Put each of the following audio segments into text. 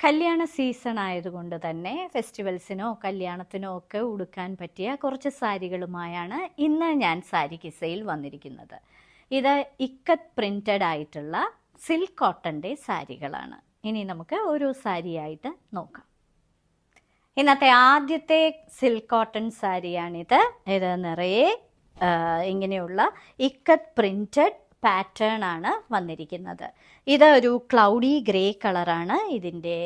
കല്യാണ സീസൺ ആയതുകൊണ്ട് തന്നെ ഫെസ്റ്റിവൽസിനോ കല്യാണത്തിനോ ഒക്കെ ഉടുക്കാൻ പറ്റിയ കുറച്ച് സാരികളുമായാണ് ഇന്ന് ഞാൻ സാരി കിസയിൽ വന്നിരിക്കുന്നത്. ഇത് ഇക്കത്ത് പ്രിന്റഡ് ആയിട്ടുള്ള സിൽക്ക് കോട്ടൻ്റെ സാരികളാണ്. ഇനി നമുക്ക് ഓരോ സാരിയായിട്ട് നോക്കാം. ഇന്നത്തെ ആദ്യത്തെ സിൽക്ക് കോട്ടൺ സാരിയാണിത്. ഇത് നിറയെ ഇങ്ങനെയുള്ള ഇക്കത്ത് പ്രിന്റഡ് പാറ്റേൺ ആണ് വന്നിരിക്കുന്നത്. ഇത് ഒരു ക്ലൗഡി ഗ്രേ കളറാണ് ഇതിൻ്റെ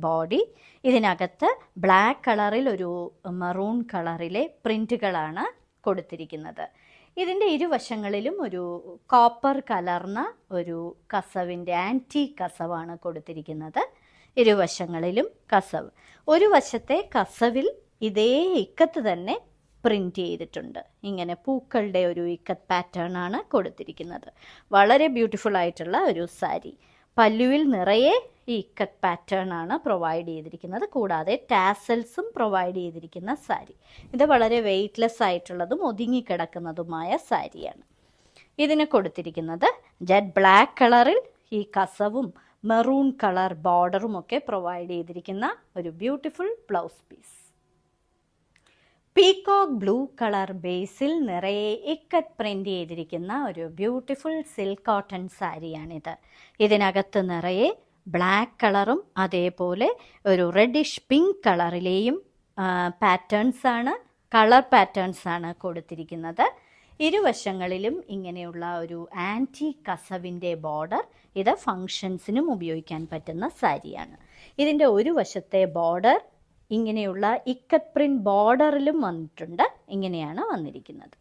ബോഡി. ഇതിനകത്ത് ബ്ലാക്ക് കളറിൽ ഒരു മറൂൺ കളറിലെ പ്രിൻറ്റുകളാണ് കൊടുത്തിരിക്കുന്നത്. ഇതിൻ്റെ ഇരുവശങ്ങളിലും ഒരു കോപ്പർ കലർന്ന ഒരു കസവിൻ്റെ ആൻറ്റീക് കസവാണ് കൊടുത്തിരിക്കുന്നത്. ഇരുവശങ്ങളിലും കസവ്. ഒരു വശത്തെ കസവിൽ ഇതേ ഇക്കത്ത് തന്നെ പ്രിൻ്റ് ചെയ്തിട്ടുണ്ട്. ഇങ്ങനെ പൂക്കളുടെ ഒരു ഇക്കത്ത് പാറ്റേൺ ആണ് കൊടുത്തിരിക്കുന്നത്. വളരെ ബ്യൂട്ടിഫുൾ ആയിട്ടുള്ള ഒരു സാരി. പല്ലുവിൽ നിറയെ ഈ ഇക്കത്ത് പാറ്റേൺ ആണ് പ്രൊവൈഡ് ചെയ്തിരിക്കുന്നത്. കൂടാതെ ടാസൽസും പ്രൊവൈഡ് ചെയ്തിരിക്കുന്ന സാരി. ഇത് വളരെ വെയ്റ്റ്ലെസ് ആയിട്ടുള്ളതും ഒതുങ്ങിക്കിടക്കുന്നതുമായ സാരിയാണ്. ഇതിന് കൊടുത്തിരിക്കുന്നത് ജെറ്റ് ബ്ലാക്ക് കളറിൽ ഈ കസവും മെറൂൺ കളർ ബോർഡറും ഒക്കെ പ്രൊവൈഡ് ചെയ്തിരിക്കുന്ന ഒരു beautiful blouse piece. Peacock blue colour ബേസിൽ നിറയെ ഇക്കത്ത് പ്രിൻ്റ് ചെയ്തിരിക്കുന്ന ഒരു ബ്യൂട്ടിഫുൾ സിൽക്ക് കോട്ടൺ സാരിയാണിത്. ഇതിനകത്ത് നിറയെ ബ്ലാക്ക് കളറും അതേപോലെ ഒരു റെഡിഷ് പിങ്ക് കളറിലെയും കളർ പാറ്റേൺസ് ആണ് കൊടുത്തിരിക്കുന്നത്. ഇരുവശങ്ങളിലും ഇങ്ങനെയുള്ള ഒരു ആൻറ്റീക് കസവിൻ്റെ ബോർഡർ. ഇത് ഫങ്ഷൻസിനും ഉപയോഗിക്കാൻ പറ്റുന്ന സാരിയാണ്. ഇതിൻ്റെ ഒരു വശത്തെ ബോർഡർ ഇങ്ങനെയുള്ള ഇക്കത്ത് പ്രിന്റ് ബോർഡറിലും വന്നിട്ടുണ്ട്. ഇങ്ങനെയാണ് വന്നിരിക്കുന്നത്.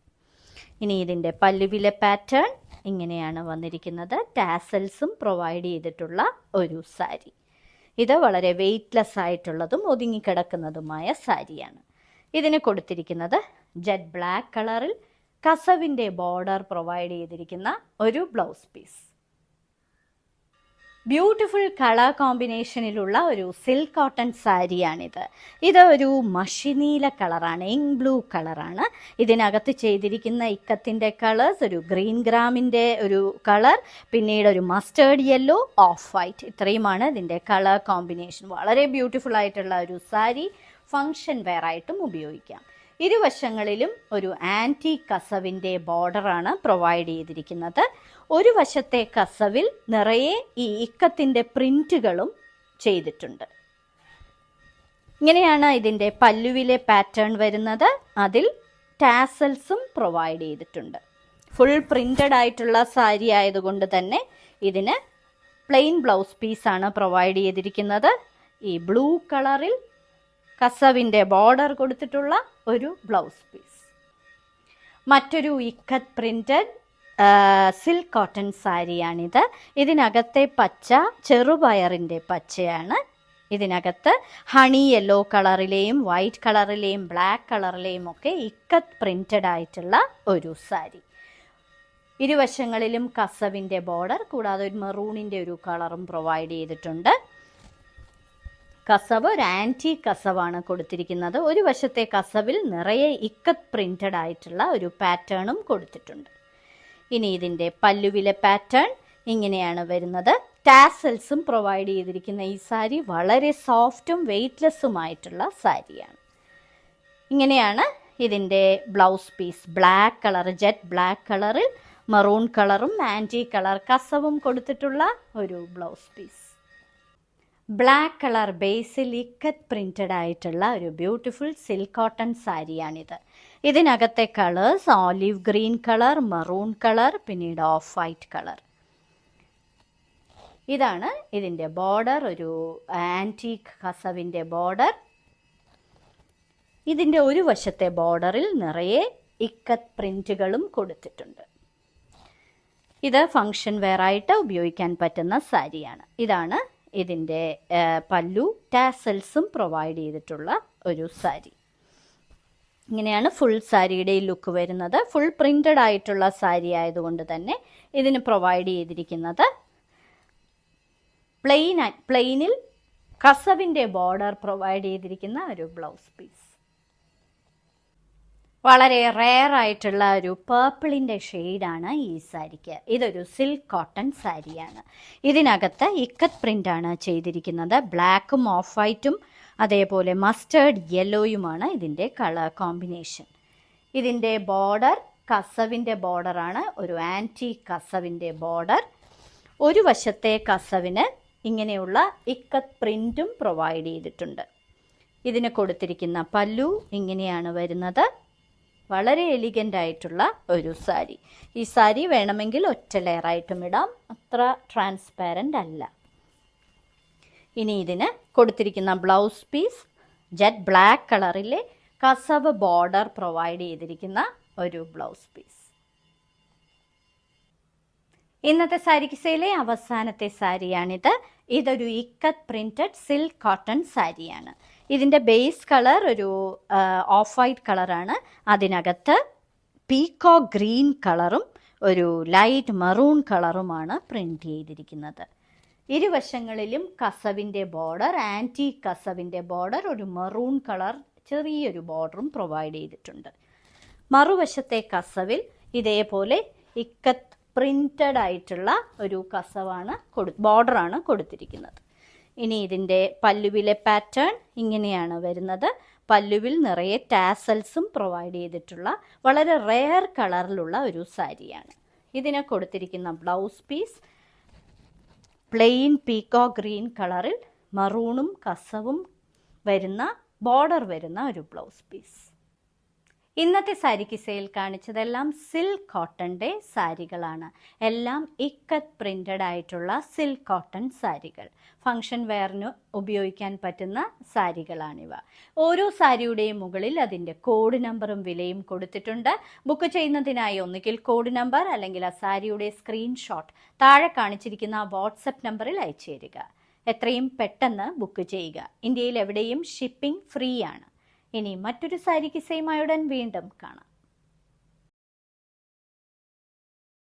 ഇനി ഇതിൻ്റെ പല്ലുവിലെ പാറ്റേൺ ഇങ്ങനെയാണ് വന്നിരിക്കുന്നത്. ടാസൽസും പ്രൊവൈഡ് ചെയ്തിട്ടുള്ള ഒരു സാരി. ഇത് വളരെ വെയ്റ്റ്ലെസ് ആയിട്ടുള്ളതും ഒതുങ്ങിക്കിടക്കുന്നതുമായ സാരിയാണ്. ഇതിന് കൊടുത്തിരിക്കുന്നത് ജെറ്റ് ബ്ലാക്ക് കളറിൽ കസവിൻ്റെ ബോർഡർ പ്രൊവൈഡ് ചെയ്തിരിക്കുന്ന ഒരു ബ്ലൗസ് പീസ്. ബ്യൂട്ടിഫുൾ കളർ കോമ്പിനേഷനിലുള്ള ഒരു സിൽക്ക് കോട്ടൺ സാരിയാണിത്. ഇത് ഒരു മഷിനീല കളറാണ്, ഇങ്ക് ബ്ലൂ കളറാണ്. ഇതിനകത്ത് ചെയ്തിരിക്കുന്ന ഇക്കത്തിൻ്റെ കളേഴ്സ് ഒരു ഗ്രീൻ ഗ്രാമിൻ്റെ ഒരു കളർ, പിന്നീട് ഒരു മസ്റ്റേർഡ് യെല്ലോ, ഓഫ് വൈറ്റ്. ഇത്രയുമാണ് ഇതിൻ്റെ കളർ കോമ്പിനേഷൻ. വളരെ ബ്യൂട്ടിഫുൾ ആയിട്ടുള്ള ഒരു സാരി. ഫങ്ഷൻ വെയർ ആയിട്ടും ഉപയോഗിക്കാം. ഇരുവശങ്ങളിലും ഒരു ആൻറ്റീക് കസവിൻ്റെ ബോർഡറാണ് പ്രൊവൈഡ് ചെയ്തിരിക്കുന്നത്. ഒരു വശത്തെ കസവിൽ നിറയെ ഈ ഇക്കത്തിൻ്റെ പ്രിൻറ്റുകളും ചെയ്തിട്ടുണ്ട്. ഇങ്ങനെയാണ് ഇതിൻ്റെ പല്ലുവിലെ പാറ്റേൺ വരുന്നത്. അതിൽ ടാസൽസും പ്രൊവൈഡ് ചെയ്തിട്ടുണ്ട്. ഫുൾ പ്രിൻ്റഡ് ആയിട്ടുള്ള സാരി ആയതുകൊണ്ട് തന്നെ ഇതിന് പ്ലെയിൻ ബ്ലൗസ് പീസാണ് പ്രൊവൈഡ് ചെയ്തിരിക്കുന്നത്. ഈ ബ്ലൂ കളറിൽ കസവിൻ്റെ ബോർഡർ കൊടുത്തിട്ടുള്ള ഒരു ബ്ലൗസ് പീസ്. മറ്റൊരു ഇക്കത്ത് പ്രിന്റഡ് സിൽക്ക് കോട്ടൺ സാരിയാണിത്. ഇതിനകത്തെ പച്ച ചെറുപയറിൻ്റെ പച്ചയാണ്. ഇതിനകത്ത് ഹണി യെല്ലോ കളറിലെയും വൈറ്റ് കളറിലെയും ബ്ലാക്ക് കളറിലെയും ഒക്കെ ഇക്കത്ത് പ്രിന്റഡ് ആയിട്ടുള്ള ഒരു സാരി. ഇരുവശങ്ങളിലും കസവിൻ്റെ ബോർഡർ, കൂടാതെ ഒരു മെറൂണിൻ്റെ ഒരു കളറും പ്രൊവൈഡ് ചെയ്തിട്ടുണ്ട്. കസവ് ഒരു ആൻറ്റീക് കസവാണ് കൊടുത്തിരിക്കുന്നത്. ഒരു വശത്തെ കസവിൽ നിറയെ ഇക്കത്ത് പ്രിന്റഡ് ആയിട്ടുള്ള ഒരു പാറ്റേണും കൊടുത്തിട്ടുണ്ട്. ഇനി ഇതിൻ്റെ പല്ലുവിലെ പാറ്റേൺ ഇങ്ങനെയാണ് വരുന്നത്. ടാസൽസും പ്രൊവൈഡ് ചെയ്തിരിക്കുന്ന ഈ സാരി വളരെ സോഫ്റ്റും വെയ്റ്റ്ലെസ്സുമായിട്ടുള്ള സാരിയാണ്. ഇങ്ങനെയാണ് ഇതിൻ്റെ blouse piece. Black colour, jet black കളറിൽ മറൂൺ കളറും ആൻറ്റീക് കളർ കസവും കൊടുത്തിട്ടുള്ള ഒരു ബ്ലൗസ് പീസ്. ബ്ലാക്ക് കളർ ബേസിൽ ഇക്കത്ത് പ്രിന്റഡ് ആയിട്ടുള്ള ഒരു ബ്യൂട്ടിഫുൾ സിൽക്ക് കോട്ടൺ സാരിയാണിത്. ഇതിനകത്തെ colours olive green colour, maroon colour, പിന്നീട് ഓഫ് വൈറ്റ് കളർ. ഇതാണ് ഇതിൻ്റെ ബോർഡർ, ഒരു ആൻറ്റീക് കസവിൻ്റെ ബോർഡർ. ഇതിൻ്റെ ഒരു വശത്തെ ബോർഡറിൽ നിറയെ ഇക്കത്ത് പ്രിന്റുകളും കൊടുത്തിട്ടുണ്ട്. ഇത് ഫങ്ഷൻ വെയർ ആയിട്ട് ഉപയോഗിക്കാൻ പറ്റുന്ന സാരിയാണ്. ഇതാണ് ഇതിൻ്റെ പല്ലു. ടാസൽസും പ്രൊവൈഡ് ചെയ്തിട്ടുള്ള ഒരു സാരി. ഇങ്ങനെയാണ് ഫുൾ സാരിയുടെ ലുക്ക് വരുന്നത്. ഫുൾ പ്രിന്റഡ് ആയിട്ടുള്ള സാരി ആയതുകൊണ്ട് തന്നെ ഇതിന് പ്രൊവൈഡ് ചെയ്തിരിക്കുന്നത് പ്ലെയിനിൽ കസവിൻ്റെ ബോർഡർ പ്രൊവൈഡ് ചെയ്തിരിക്കുന്ന ഒരു ബ്ലൗസ് പീസ്. വളരെ റെയർ ആയിട്ടുള്ള ഒരു പേർപ്പിളിൻ്റെ ഷെയ്ഡാണ് ഈ സാരിക്ക്. ഇതൊരു സിൽക്ക് കോട്ടൺ സാരിയാണ്. ഇതിനകത്ത് ഇക്കത്ത് പ്രിൻ്റാണ് ചെയ്തിരിക്കുന്നത്. ബ്ലാക്കും ഓഫ് വൈറ്റും അതേപോലെ മസ്റ്റേർഡ് യെല്ലോയുമാണ് ഇതിൻ്റെ കളർ കോമ്പിനേഷൻ. ഇതിൻ്റെ ബോർഡർ കസവിൻ്റെ ബോർഡറാണ്, ഒരു ആൻറ്റി കസവിൻ്റെ ബോർഡർ. ഒരു വശത്തെ കസവിന് ഇങ്ങനെയുള്ള ഇക്കത്ത് പ്രിൻറ്റും പ്രൊവൈഡ് ചെയ്തിട്ടുണ്ട്. ഇതിന് കൊടുത്തിരിക്കുന്ന പല്ലു ഇങ്ങനെയാണ് വരുന്നത്. വളരെ എലിഗൻ്റ് ആയിട്ടുള്ള ഒരു സാരി. ഈ സാരി വേണമെങ്കിൽ ഒറ്റ ലെയറായിട്ടും ഇടാം, അത്ര ട്രാൻസ്പാരൻ്റ് അല്ല. ഇനി ഇതിന് കൊടുത്തിരിക്കുന്ന ബ്ലൗസ് പീസ് ജെറ്റ് ബ്ലാക്ക് കളറിലെ കസവ് ബോർഡർ പ്രൊവൈഡ് ചെയ്തിരിക്കുന്ന ഒരു ബ്ലൗസ് പീസ്. ഇന്നത്തെ സാരി കിസയിലെ അവസാനത്തെ സാരിയാണിത്. ഇതൊരു ഇക്കത്ത് പ്രിൻറ്റഡ് സിൽക്ക് കോട്ടൺ സാരിയാണ്. ഇതിൻ്റെ ബേസ് കളർ ഒരു ഓഫ് വൈറ്റ് കളറാണ്. അതിനകത്ത് പീക്കോ ഗ്രീൻ കളറും ഒരു ലൈറ്റ് മറൂൺ കളറുമാണ് പ്രിൻ്റ് ചെയ്തിരിക്കുന്നത്. ഇരുവശങ്ങളിലും കസവിൻ്റെ ബോർഡർ, ആൻറ്റി കസവിൻ്റെ ബോർഡർ, ഒരു മറൂൺ കളർ ചെറിയൊരു ബോർഡറും പ്രൊവൈഡ് ചെയ്തിട്ടുണ്ട്. മറുവശത്തെ കസവിൽ ഇതേപോലെ ഇക്കത്ത് പ്രിൻറ്റഡ് ആയിട്ടുള്ള ഒരു കസവാണ് ബോർഡറാണ് കൊടുത്തിരിക്കുന്നത്. ഇനി ഇതിൻ്റെ പല്ലുവിലെ പാറ്റേൺ ഇങ്ങനെയാണ് വരുന്നത്. പല്ലുവിൽ നിറയെ ടാസൽസും പ്രൊവൈഡ് ചെയ്തിട്ടുള്ള വളരെ റെയർ കളറിലുള്ള ഒരു സാരിയാണ്. ഇതിന് കൊടുത്തിരിക്കുന്ന blouse piece plain peacock green കളറിൽ മറൂണും കസവും വരുന്ന ബോർഡർ വരുന്ന ഒരു ബ്ലൗസ് പീസ്. ഇന്നത്തെ സാരി കിസയിൽ കാണിച്ചതെല്ലാം സിൽക്ക് കോട്ടൻ്റെ സാരികളാണ്. എല്ലാം ഇക്കത്ത് പ്രിൻ്റഡ് ആയിട്ടുള്ള സിൽക്ക് കോട്ടൺ സാരികൾ. ഫങ്ഷൻ വെയറിന് ഉപയോഗിക്കാൻ പറ്റുന്ന സാരികളാണിവ. ഓരോ സാരിയുടെയും മുകളിൽ അതിൻ്റെ കോഡ് നമ്പറും വിലയും കൊടുത്തിട്ടുണ്ട്. ബുക്ക് ചെയ്യുന്നതിനായി ഒന്നുകിൽ കോഡ് നമ്പർ അല്ലെങ്കിൽ ആ സാരിയുടെ സ്ക്രീൻഷോട്ട് താഴെ കാണിച്ചിരിക്കുന്ന വാട്സപ്പ് നമ്പറിൽ അയച്ചു തരിക. എത്രയും പെട്ടെന്ന് ബുക്ക് ചെയ്യുക. ഇന്ത്യയിൽ എവിടെയും ഷിപ്പിംഗ് ഫ്രീ ആണ്. ഇനി മറ്റൊരു സാരി കിസയുമായി ഉടൻ വീണ്ടും കാണാം.